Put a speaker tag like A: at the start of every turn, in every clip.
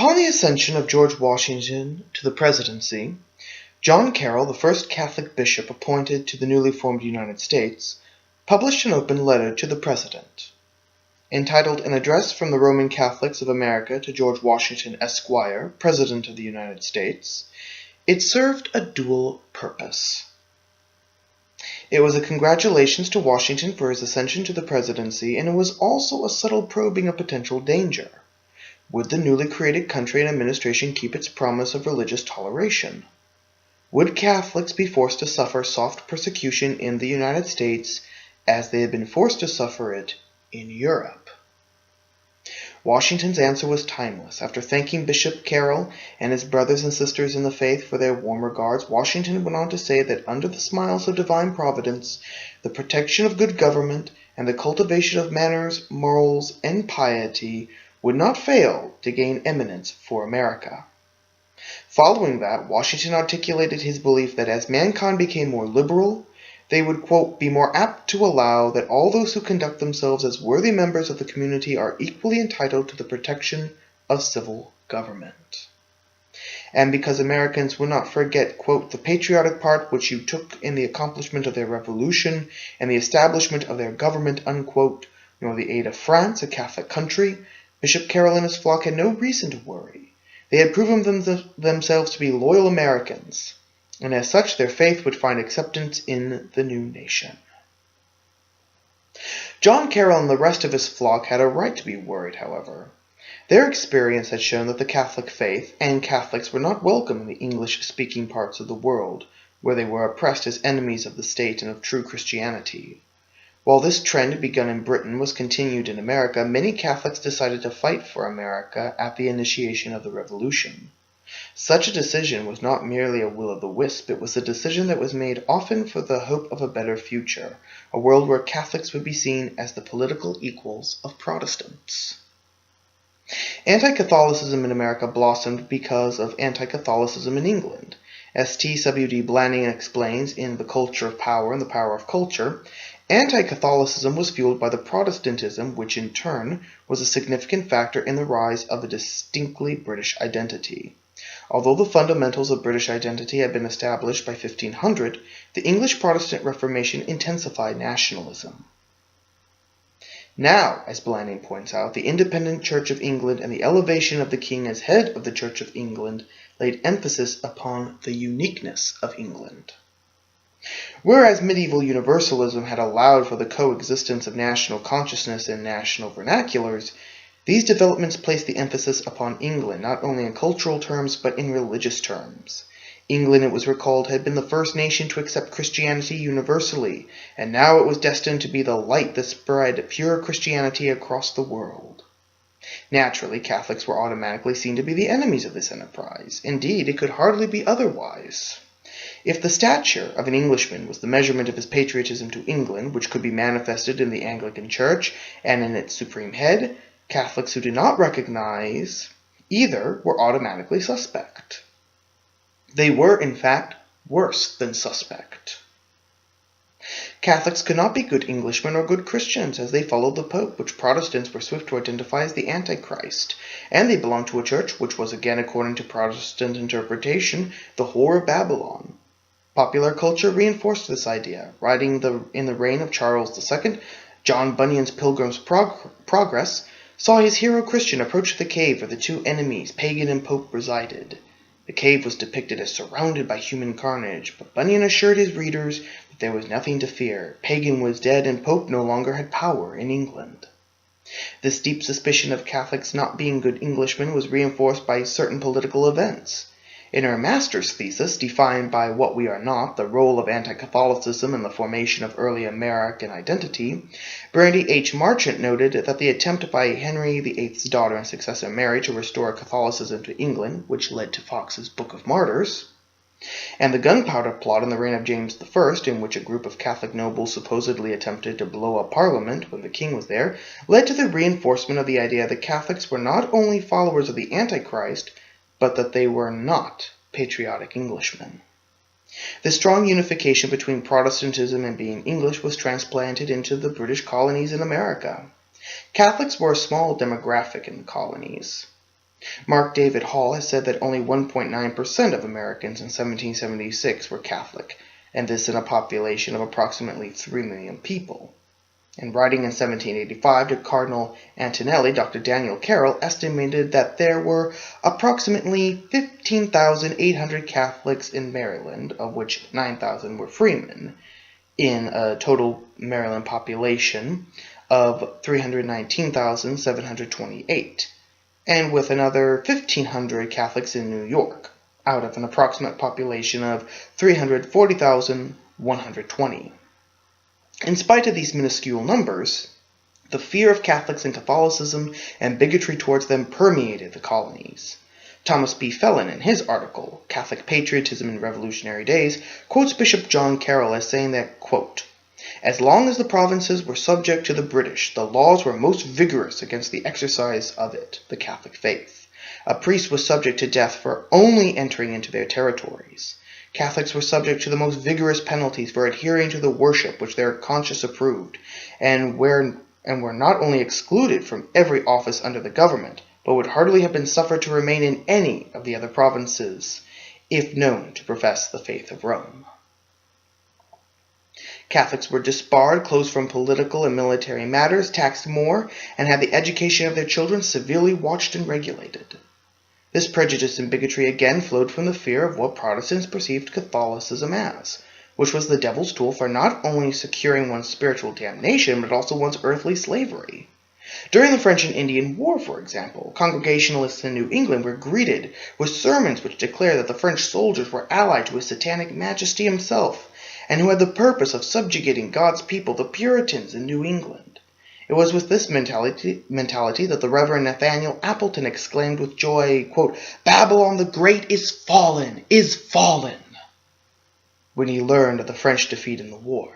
A: Upon the accession of George Washington to the presidency, John Carroll, the first Catholic bishop appointed to the newly formed United States, published an open letter to the President. Entitled An Address from the Roman Catholics of America to George Washington, Esquire, President of the United States, it served a dual purpose. It was a congratulations to Washington for his ascension to the presidency, and it was also a subtle probing of potential danger. Would the newly created country and administration keep its promise of religious toleration? Would Catholics be forced to suffer soft persecution in the United States as they had been forced to suffer it in Europe? Washington's answer was timeless. After thanking Bishop Carroll and his brothers and sisters in the faith for their warm regards, Washington went on to say that under the smiles of divine providence, the protection of good government, and the cultivation of manners, morals, and piety would not fail to gain eminence for America. Following that, Washington articulated his belief that as mankind became more liberal, they would, quote, be more apt to allow that all those who conduct themselves as worthy members of the community are equally entitled to the protection of civil government. And because Americans would not forget, quote, the patriotic part which you took in the accomplishment of their revolution and the establishment of their government, unquote, nor the aid of France, a Catholic country, Bishop Carroll and his flock had no reason to worry. They had proven themselves to be loyal Americans, and as such their faith would find acceptance in the new nation. John Carroll and the rest of his flock had a right to be worried, however. Their experience had shown that the Catholic faith and Catholics were not welcome in the English-speaking parts of the world, where they were oppressed as enemies of the state and of true Christianity. While this trend begun in Britain was continued in America, many Catholics decided to fight for America at the initiation of the Revolution. Such a decision was not merely a will-o'-the-wisp, it was a decision that was made often for the hope of a better future, a world where Catholics would be seen as the political equals of Protestants. Anti-Catholicism in America blossomed because of anti-Catholicism in England. As T.W.D. Blanding explains in The Culture of Power and the Power of Culture, anti-Catholicism was fueled by the Protestantism, which in turn was a significant factor in the rise of a distinctly British identity. Although the fundamentals of British identity had been established by 1500, the English Protestant Reformation intensified nationalism. Now, as Blanding points out, the independent Church of England and the elevation of the King as head of the Church of England laid emphasis upon the uniqueness of England. Whereas medieval universalism had allowed for the coexistence of national consciousness and national vernaculars, these developments placed the emphasis upon England, not only in cultural terms, but in religious terms. England, it was recalled, had been the first nation to accept Christianity universally, and now it was destined to be the light that spread pure Christianity across the world. Naturally, Catholics were automatically seen to be the enemies of this enterprise. Indeed, it could hardly be otherwise. If the stature of an Englishman was the measurement of his patriotism to England, which could be manifested in the Anglican Church and in its supreme head, Catholics who did not recognize either were automatically suspect. They were, in fact, worse than suspect. Catholics could not be good Englishmen or good Christians, as they followed the Pope, which Protestants were swift to identify as the Antichrist, and they belonged to a church which was, again according to Protestant interpretation, the whore of Babylon. Popular culture reinforced this idea. Writing in the reign of Charles II, John Bunyan's Pilgrim's Progress saw his hero Christian approach the cave where the two enemies, pagan and pope, resided. The cave was depicted as surrounded by human carnage, but Bunyan assured his readers that there was nothing to fear. Pagan was dead and pope no longer had power in England. This deep suspicion of Catholics not being good Englishmen was reinforced by certain political events. In her master's thesis, Defined by What We Are Not, the role of anti-Catholicism in the formation of early American identity, Brandy H. Marchant noted that the attempt by Henry VIII's daughter and successor Mary to restore Catholicism to England, which led to Fox's Book of Martyrs, and the Gunpowder Plot in the reign of James I, in which a group of Catholic nobles supposedly attempted to blow up Parliament when the king was there, led to the reinforcement of the idea that Catholics were not only followers of the Antichrist, but that they were not patriotic Englishmen. The strong unification between Protestantism and being English was transplanted into the British colonies in America. Catholics were a small demographic in the colonies. Mark David Hall has said that only 1.9% of Americans in 1776 were Catholic, and this in a population of approximately 3 million people. In writing in 1785 to Cardinal Antonelli, Dr. Daniel Carroll estimated that there were approximately 15,800 Catholics in Maryland, of which 9,000 were freemen, in a total Maryland population of 319,728, and with another 1,500 Catholics in New York, out of an approximate population of 340,120. In spite of these minuscule numbers, the fear of Catholics and Catholicism and bigotry towards them permeated the colonies. Thomas B. Phelan, in his article, Catholic Patriotism in Revolutionary Days, quotes Bishop John Carroll as saying that, quote, "As long as the provinces were subject to the British, the laws were most vigorous against the exercise of it, the Catholic faith. A priest was subject to death for only entering into their territories. Catholics were subject to the most vigorous penalties for adhering to the worship which their conscience approved, and were not only excluded from every office under the government, but would hardly have been suffered to remain in any of the other provinces, if known to profess the faith of Rome." Catholics were disbarred, closed from political and military matters, taxed more, and had the education of their children severely watched and regulated. This prejudice and bigotry again flowed from the fear of what Protestants perceived Catholicism as, which was the devil's tool for not only securing one's spiritual damnation, but also one's earthly slavery. During the French and Indian War, for example, Congregationalists in New England were greeted with sermons which declared that the French soldiers were allied to his satanic majesty himself, and who had the purpose of subjugating God's people, the Puritans in New England. It was with this mentality that the Reverend Nathaniel Appleton exclaimed with joy, quote, "Babylon the Great is fallen, when he learned of the French defeat in the war.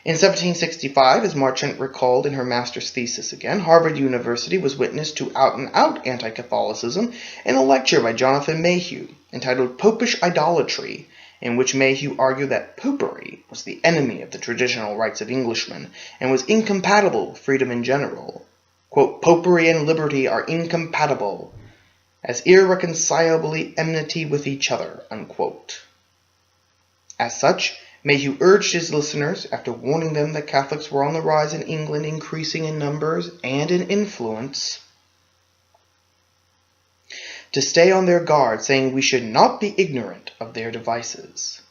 A: In 1765, as Marchant recalled in her master's thesis again, Harvard University was witness to out-and-out anti-Catholicism in a lecture by Jonathan Mayhew, entitled Popish Idolatry, in which Mayhew argued that popery was the enemy of the traditional rights of Englishmen and was incompatible with freedom in general. Quote, "Popery and liberty are incompatible, as irreconcilably enmity with each other," unquote. As such, Mayhew urged his listeners, after warning them that Catholics were on the rise in England, increasing in numbers and in influence, to stay on their guard, saying we should not be ignorant of their devices.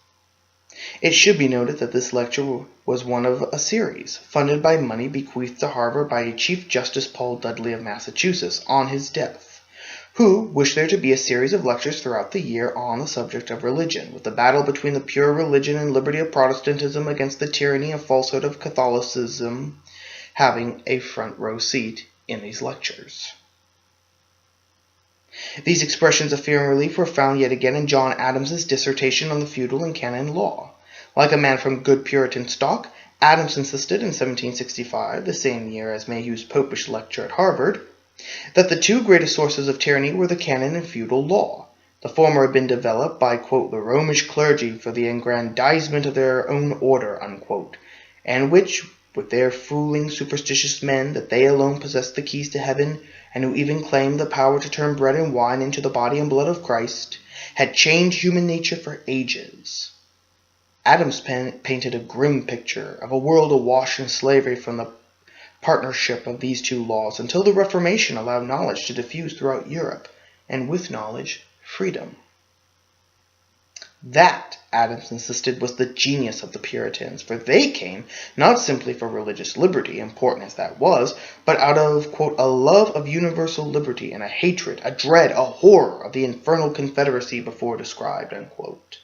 A: It should be noted that this lecture was one of a series, funded by money bequeathed to Harvard by Chief Justice Paul Dudley of Massachusetts on his death, who wished there to be a series of lectures throughout the year on the subject of religion, with the battle between the pure religion and liberty of Protestantism against the tyranny and falsehood of Catholicism having a front row seat in these lectures. These expressions of fear and relief were found yet again in John Adams's dissertation on the feudal and canon law. Like a man from good Puritan stock, Adams insisted in 1765, the same year as Mayhew's popish lecture at Harvard, that the two greatest sources of tyranny were the canon and feudal law. The former had been developed by, quote, "the Romish clergy for the aggrandizement of their own order," unquote, and which, with their fooling superstitious men that they alone possessed the keys to heaven, and who even claimed the power to turn bread and wine into the body and blood of Christ, had changed human nature for ages. Adams painted a grim picture of a world awash in slavery from the partnership of these two laws, until the Reformation allowed knowledge to diffuse throughout Europe, and with knowledge, freedom. That, Adams insisted, was the genius of the Puritans, for they came not simply for religious liberty, important as that was, but out of, quote, "a love of universal liberty and a hatred, a dread, a horror of the infernal confederacy before described," unquote.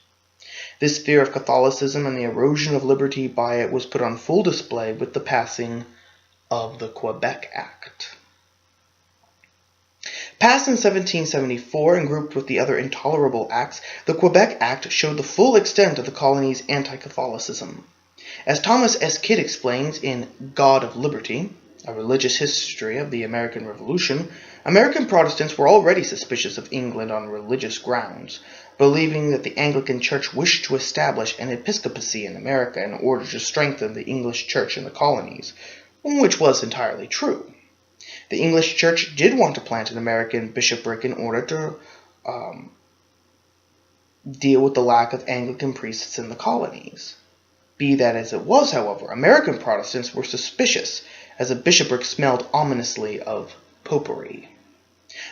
A: This fear of Catholicism and the erosion of liberty by it was put on full display with the passing of the Quebec Act. Passed in 1774 and grouped with the other intolerable acts, the Quebec Act showed the full extent of the colony's anti-Catholicism. As Thomas S. Kidd explains in God of Liberty, a religious history of the American Revolution, American Protestants were already suspicious of England on religious grounds, believing that the Anglican Church wished to establish an episcopacy in America in order to strengthen the English Church in the colonies, which was entirely true. The English Church did want to plant an American bishopric in order to deal with the lack of Anglican priests in the colonies. Be that as it was, however, American Protestants were suspicious, as a bishopric smelled ominously of popery.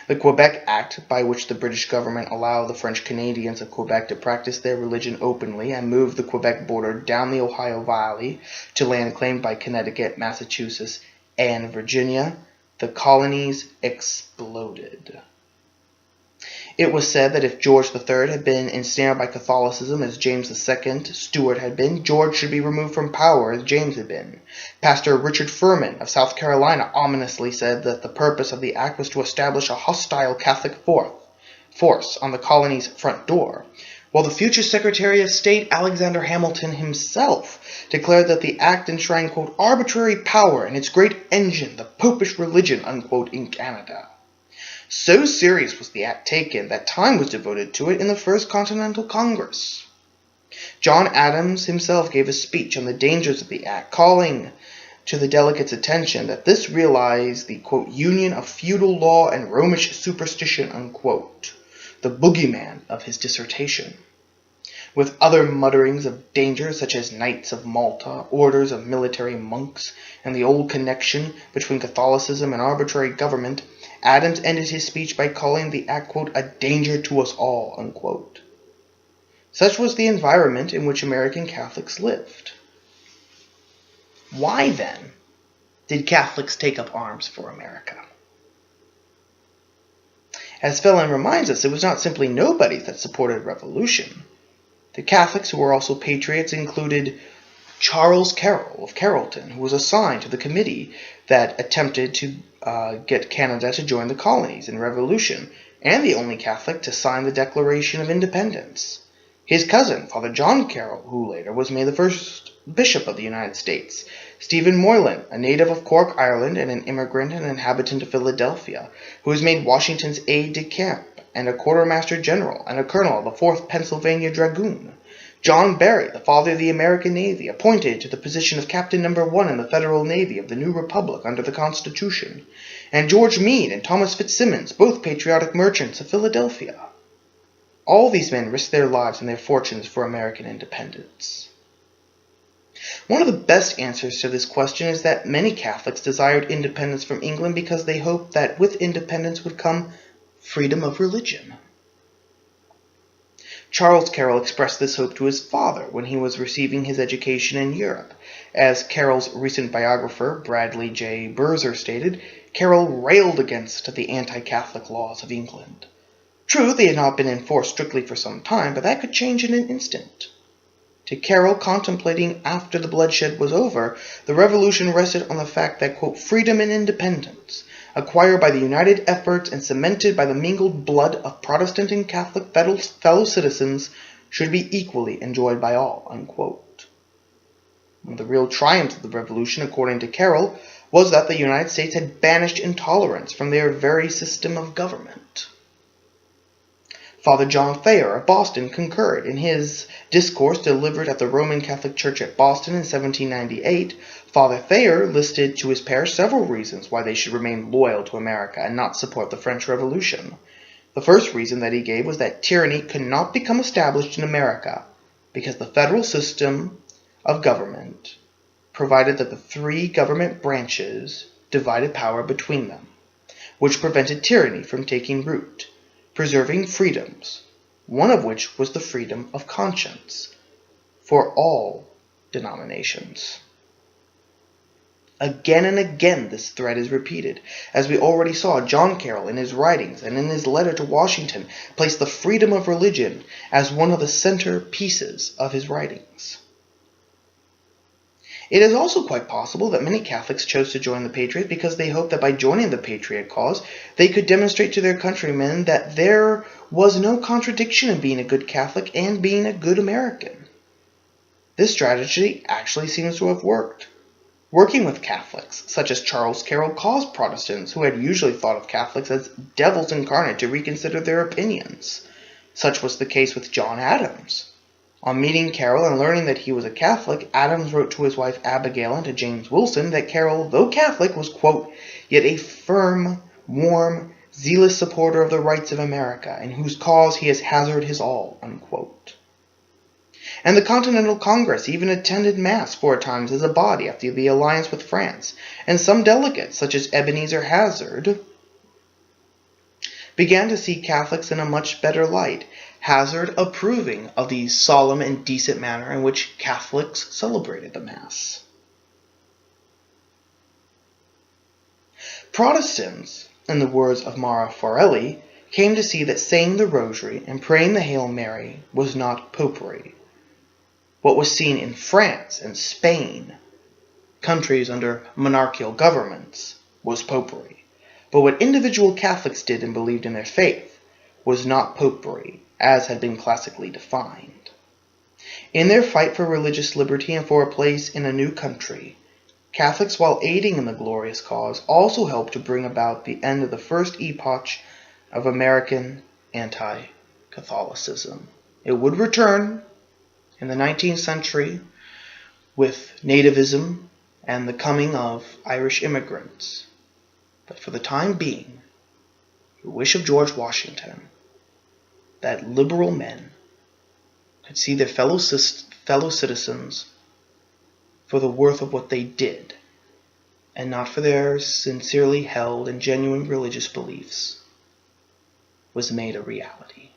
A: The Quebec Act, by which the British government allowed the French Canadians of Quebec to practice their religion openly and moved the Quebec border down the Ohio Valley to land claimed by Connecticut, Massachusetts, and Virginia, the colonies exploded. It was said that if George III had been ensnared by Catholicism as James II, Stuart, had been, George should be removed from power as James had been. Pastor Richard Furman of South Carolina ominously said that the purpose of the act was to establish a hostile Catholic force on the colony's front door, while the future Secretary of State Alexander Hamilton himself declared that the act enshrined, quote, arbitrary power in its great engine, the popish religion, unquote, in Canada. So serious was the act taken that time was devoted to it in the First Continental Congress. John Adams himself gave a speech on the dangers of the act, calling to the delegates' attention that this realized the, quote, union of feudal law and Romish superstition, unquote, the boogeyman of his dissertation. With other mutterings of danger, such as Knights of Malta, orders of military monks, and the old connection between Catholicism and arbitrary government, Adams ended his speech by calling the act, quote, a danger to us all, unquote. Such was the environment in which American Catholics lived. Why, then, did Catholics take up arms for America? As Phelan reminds us, it was not simply nobodies that supported revolution. The Catholics who were also patriots included Charles Carroll of Carrollton, who was assigned to the committee that attempted to get Canada to join the colonies in Revolution, and the only Catholic to sign the Declaration of Independence. His cousin, Father John Carroll, who later was made the first Bishop of the United States. Stephen Moylan, a native of Cork, Ireland, and an immigrant and inhabitant of Philadelphia, who was made Washington's aide-de-camp and a quartermaster general and a colonel of the 4th Pennsylvania Dragoon. John Barry, the father of the American Navy, appointed to the position of Captain No. 1 in the Federal Navy of the new Republic under the Constitution, and George Meade and Thomas Fitzsimmons, both patriotic merchants of Philadelphia. All these men risked their lives and their fortunes for American independence. One of the best answers to this question is that many Catholics desired independence from England because they hoped that with independence would come freedom of religion. Charles Carroll expressed this hope to his father when he was receiving his education in Europe. As Carroll's recent biographer, Bradley J. Burzer, stated, Carroll railed against the anti-Catholic laws of England. True, they had not been enforced strictly for some time, but that could change in an instant. To Carroll, contemplating after the bloodshed was over, the revolution rested on the fact that, quote, freedom and independence, acquired by the united efforts and cemented by the mingled blood of Protestant and Catholic fellow citizens, should be equally enjoyed by all, unquote. One of the real triumphs of the revolution, according to Carroll, was that the United States had banished intolerance from their very system of government. Father John Thayer of Boston concurred. In his discourse delivered at the Roman Catholic Church at Boston in 1798, Father Thayer listed to his parish several reasons why they should remain loyal to America and not support the French Revolution. The first reason that he gave was that tyranny could not become established in America because the federal system of government provided that the 3 government branches divided power between them, which prevented tyranny from taking root, preserving freedoms, one of which was the freedom of conscience for all denominations. Again and again this thread is repeated. As we already saw, John Carroll in his writings and in his letter to Washington placed the freedom of religion as one of the center pieces of his writings. It is also quite possible that many Catholics chose to join the Patriots because they hoped that by joining the Patriot cause, they could demonstrate to their countrymen that there was no contradiction in being a good Catholic and being a good American. This strategy actually seems to have worked. Working with Catholics, such as Charles Carroll, caused Protestants, who had usually thought of Catholics as devils incarnate, to reconsider their opinions. Such was the case with John Adams. On meeting Carroll and learning that he was a Catholic, Adams wrote to his wife Abigail and to James Wilson that Carroll, though Catholic, was, quote, yet a firm, warm, zealous supporter of the rights of America, in whose cause he has hazarded his all, unquote. And the Continental Congress even attended Mass 4 times as a body after the alliance with France, and some delegates, such as Ebenezer Hazard, began to see Catholics in a much better light, Hazard approving of the solemn and decent manner in which Catholics celebrated the Mass. Protestants, in the words of Mara Forelli, came to see that saying the Rosary and praying the Hail Mary was not popery. What was seen in France and Spain, countries under monarchical governments, was popery. But what individual Catholics did and believed in their faith was not popery, as had been classically defined. In their fight for religious liberty and for a place in a new country, Catholics, while aiding in the glorious cause, also helped to bring about the end of the first epoch of American anti-Catholicism. It would return in the 19th century with nativism and the coming of Irish immigrants. But for the time being, the wish of George Washington that liberal men could see their fellow citizens for the worth of what they did, and not for their sincerely held and genuine religious beliefs, was made a reality.